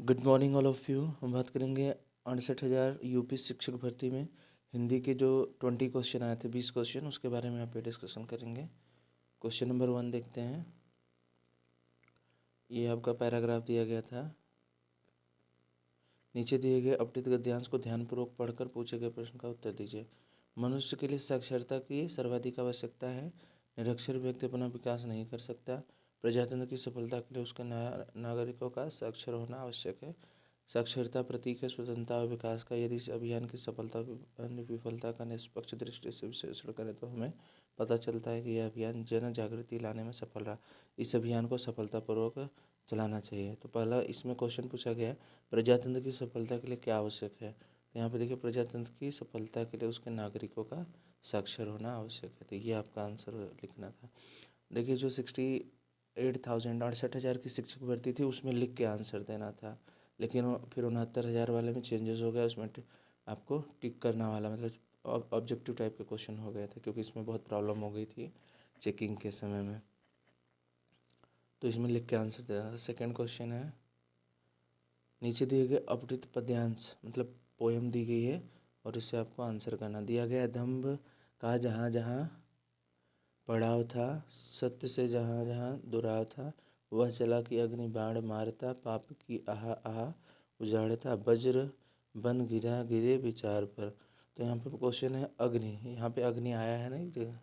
Good morning all of you. हम बात करेंगे 68,000 यूपी शिक्षक भर्ती में हिंदी के जो 20 क्वेश्चन आए थे, 20 क्वेश्चन, उसके बारे में यहाँ पे डिस्कशन करेंगे। क्वेश्चन नंबर 1 देखते हैं। ये आपका पैराग्राफ दिया गया था। नीचे दिए गए अपठित गद्यांश को ध्यानपूर्वक पढ़कर पूछे गए प्रश्न का उत्तर दीजिए। मनुष्य के लिए साक्षरता की सर्वाधिक आवश्यकता है। निरक्षर व्यक्ति अपना विकास नहीं कर सकता। प्रजातंत्र की सफलता के लिए उसके नागरिकों का साक्षर होना आवश्यक है। साक्षरता प्रतीक है स्वतंत्रता और विकास का। यदि इस अभियान की सफलता विफलता का निष्पक्ष दृष्टि से विश्लेषण करें तो हमें पता चलता है कि यह अभियान जन जागृति लाने में सफल रहा। इस अभियान को सफलतापूर्वक चलाना चाहिए। तो पहला इसमें क्वेश्चन पूछा गया, प्रजातंत्र की सफलता के लिए क्या आवश्यक है। तो यहाँ पे देखिए, प्रजातंत्र की सफलता के लिए उसके नागरिकों का साक्षर होना आवश्यक है। तो ये आपका आंसर लिखना था। देखिए, जो 68,000 की शिक्षक भर्ती थी उसमें लिख के आंसर देना था, लेकिन फिर 69,000 वाले में चेंजेस हो गया। उसमें आपको टिक करना वाला, मतलब ऑब्जेक्टिव टाइप के क्वेश्चन हो गए थे, क्योंकि इसमें बहुत प्रॉब्लम हो गई थी चेकिंग के समय में। तो इसमें लिख के आंसर देना था। सेकेंड क्वेश्चन है, नीचे दिए गए अपठित पद्यांश, मतलब पोएम दी गई है और इससे आपको आंसर करना दिया गया। दंभ का जहाँ जहाँ पड़ाव था, सत्य से जहाँ जहाँ दुराव था, वह चला कि अग्नि बाण मारता, पाप की आह आह उजाड़ता, वज्र बन गिरा गिरे विचार पर। तो यहाँ पे क्वेश्चन है अग्नि, यहाँ पे अग्नि आया है ना एक जगह,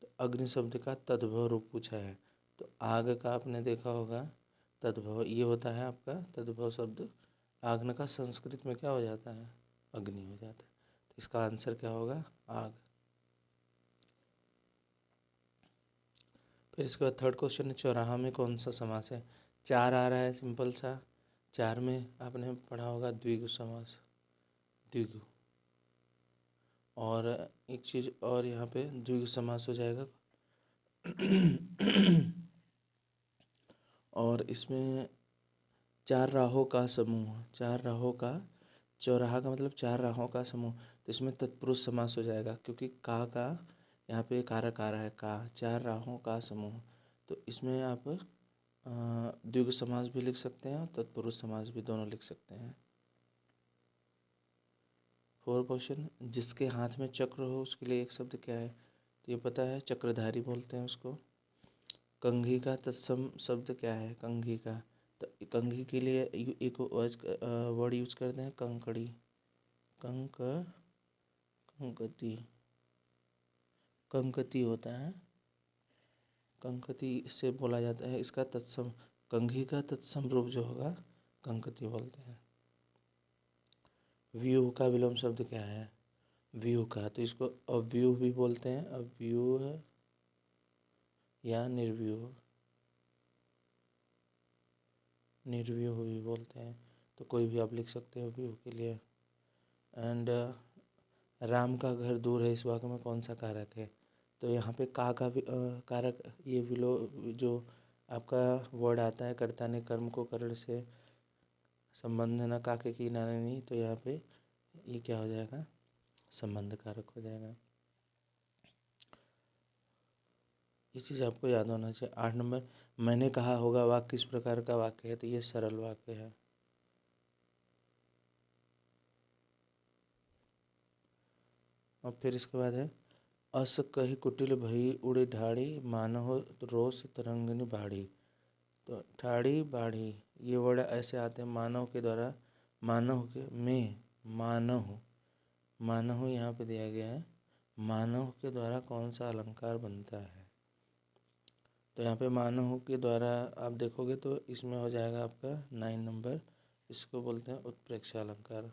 तो अग्नि शब्द का तद्भव रूप पूछा है। तो आग का आपने देखा होगा तद्भव, ये होता है आपका तद्भव शब्द। आग का संस्कृत में क्या हो जाता है, अग्नि हो जाता है। तो इसका आंसर क्या होगा, आग। फिर इसके बाद थर्ड क्वेश्चन है, चौराहा में कौन सा समास है। चार आ रहा है सिंपल सा। चार में आपने पढ़ा होगा द्विगु समास, द्विगु। और एक चीज़ और, यहाँ पे द्विगु समास हो जाएगा। और इसमें चार राहों का समूह, चार राहों का, चौराहा का मतलब चार राहों का समूह, तो इसमें तत्पुरुष समास हो जाएगा, क्योंकि का यहाँ पे कारक आ रहा है, का, चार राहों का समूह। तो इसमें आप द्विगु समास भी लिख सकते हैं और तत्पुरुष समास भी, दोनों लिख सकते हैं। फोर क्वेश्चन, जिसके हाथ में चक्र हो उसके लिए एक शब्द क्या है। तो ये पता है, चक्रधारी बोलते हैं उसको। कंघी का तत्सम शब्द क्या है, कंघी का। तो कंघी के लिए एक वर्ड यूज करते हैं, कंकड़ी, कंक कंकती, कंकती होता है, कंकती से बोला जाता है। इसका तत्सम, कंघी का तत्सम रूप जो होगा कंकती बोलते हैं। व्यूह का विलोम शब्द क्या है, व्यूह का, तो इसको अव्यूह भी बोलते हैं, अव्यूह या निर्व्यूह, निर्व्यूह भी बोलते हैं। तो कोई भी आप लिख सकते हो व्यूह के लिए। एंड राम का घर दूर है, इस वाक्य में कौन सा कारक है। तो यहाँ पे का भी कारक, ये विलो जो आपका वर्ड आता है, कर्ता ने कर्म को करण से संबंध न काके की नाने नहीं, तो यहाँ पे ये क्या हो जाएगा, संबंध कारक हो जाएगा। ये चीज़ आपको याद होना चाहिए। 8 नंबर, मैंने कहा होगा वाक्य किस प्रकार का वाक्य है। तो ये सरल वाक्य है। और फिर इसके बाद है, अस कही कुटिल भई उड़े ढाड़ी, मानहो रोष तरंगिनी बाढ़ी। तो ठाड़ी बाढ़ी, ये वर्ड ऐसे आते हैं मानव के द्वारा, मानव के में, मानव, मानव यहाँ पे दिया गया है, मानव के द्वारा कौन सा अलंकार बनता है। तो यहाँ पे मानव के द्वारा आप देखोगे तो इसमें हो जाएगा आपका 9 नंबर, इसको बोलते हैं उत्प्रेक्षा अलंकार।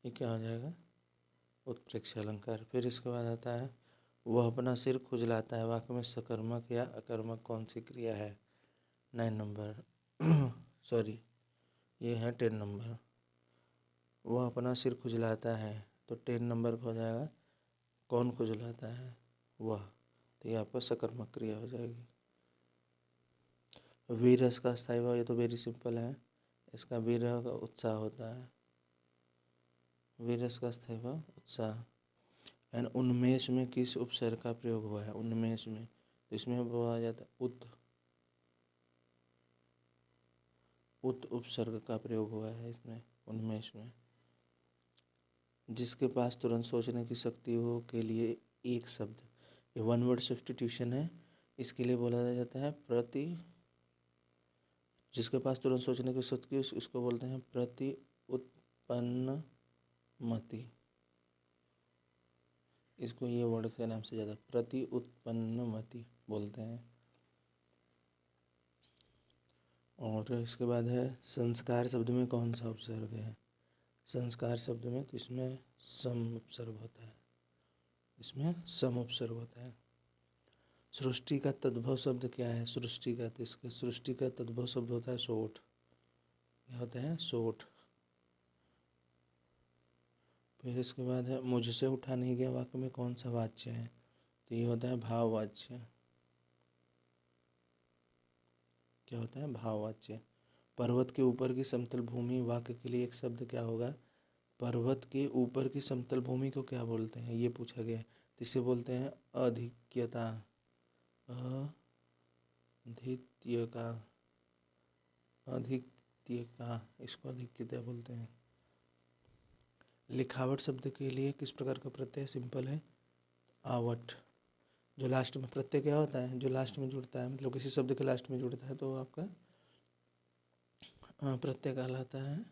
ये क्या हो जाएगा, उत्प्रेक्षा अलंकार। फिर इसके बाद आता है, वह अपना सिर खुजलाता है, वाक्य में सकर्मक या अकर्मक कौन सी क्रिया है। 9 नंबर सॉरी, ये है 10 नंबर। वह अपना सिर खुजलाता है, तो 10 नंबर का हो जाएगा, कौन खुजलाता है, वह। तो ये आपका सकर्मक क्रिया हो जाएगी। वीर रस का स्थायी भाव, ये तो वेरी सिंपल है, इसका वीर का उत्साह होता है, वीर रस का स्थायी भाव उत्साह। एंड उन्मेष में किस उपसर्ग का प्रयोग हुआ है? उन्मेष में, तो इसमें बोला जाता है उत उपसर्ग का प्रयोग हुआ है इसमें, उन्मेष में। जिसके पास तुरंत सोचने की शक्ति हो के लिए एक शब्द, ये वन वर्ड सब्स्टिट्यूशन है, इसके लिए बोला जाता है प्रति। जिसके पास तुरंत सोचने की शक्ति, इसको बोलते हैं प्रति उत्पन्न मति। इसको ये वर्ड के नाम से ज़्यादा प्रति उत्पन्न मति बोलते हैं। और इसके बाद है संस्कार शब्द में कौन सा उपसर्ग है? संस्कार शब्द में तो इसमें सम उपसर्ग होता है, इसमें सम उपसर्ग होता है। सृष्टि का तद्भव शब्द क्या है? सृष्टि का, तो इसका सृष्टि का तद्भव शब्द होता है सोठ। क्या होता है? सोठ। फिर इसके बाद है मुझसे उठा नहीं गया वाक्य में कौन सा वाच्य है? तो ये होता है भाववाच्य। क्या होता है? भाववाच्य। पर्वत के ऊपर की समतल भूमि वाक्य के लिए एक शब्द क्या होगा? पर्वत के ऊपर की समतल भूमि को क्या बोलते हैं? ये पूछा गया है, तो इसे बोलते हैं अधिक्यता। अधित्यका, अधिक्यता, इसको अधिक्यता बोलते हैं। लिखावट शब्द के लिए किस प्रकार का प्रत्यय सिंपल है? आवट। जो लास्ट में प्रत्यय क्या होता है? जो लास्ट में जुड़ता है, मतलब किसी शब्द के लास्ट में जुड़ता है तो आपका प्रत्यय कहलाता है।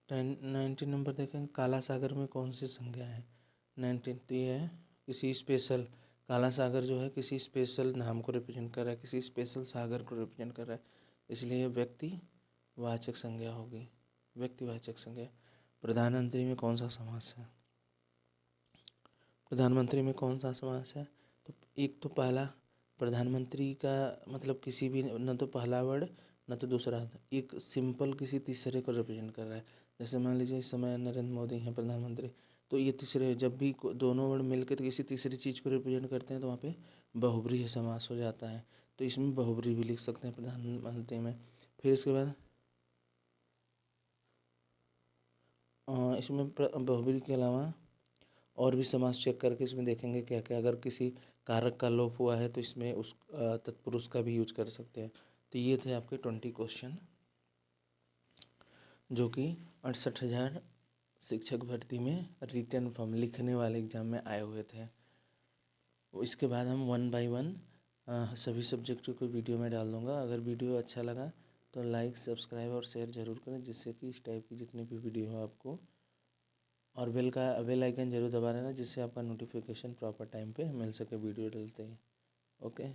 19 नंबर देखें, काला सागर में कौन सी संज्ञा है? 19, तो ये है किसी स्पेशल, काला सागर जो है किसी स्पेशल नाम को रिप्रेजेंट कर रहा है, किसी स्पेशल सागर को रिप्रेजेंट कर रहा है, इसलिए व्यक्तिवाचक संज्ञा होगी, व्यक्तिवाचक संज्ञा। प्रधानमंत्री में कौन सा समास है? प्रधानमंत्री में कौन सा समास है? तो एक तो पहला, प्रधानमंत्री का मतलब किसी भी, न तो पहला वर्ड न तो दूसरा, एक सिंपल किसी तीसरे को रिप्रेजेंट कर रहा है। जैसे मान लीजिए इस समय नरेंद्र मोदी हैं प्रधानमंत्री, तो ये तीसरे, जब भी दोनों वर्ड मिलकर तो किसी तीसरी चीज़ को रिप्रेजेंट करते हैं तो वहाँ पे बहुब्रीहि समास हो जाता है। तो इसमें बहुब्रीहि भी लिख सकते हैं प्रधानमंत्री में। फिर इसके बाद इसमें बहुब्रीहि के अलावा और भी समास चेक करके इसमें देखेंगे क्या क्या। अगर किसी कारक का लोप हुआ है तो इसमें उस तत्पुरुष का भी यूज कर सकते हैं। तो ये थे आपके 20 क्वेश्चन जो कि 68,000 शिक्षक भर्ती में रिटन फॉर्म लिखने वाले एग्ज़ाम में आए हुए थे। इसके बाद हम 1 बाय 1 सभी सब्जेक्ट को वीडियो में डाल दूँगा। अगर वीडियो अच्छा लगा तो लाइक, सब्सक्राइब और शेयर ज़रूर करें, जिससे कि इस टाइप की जितनी भी वीडियो हो आपको, और बेल आइकन जरूर दबा लेना, जिससे आपका नोटिफिकेशन प्रॉपर टाइम पे मिल सके वीडियो डलते ही। ओके।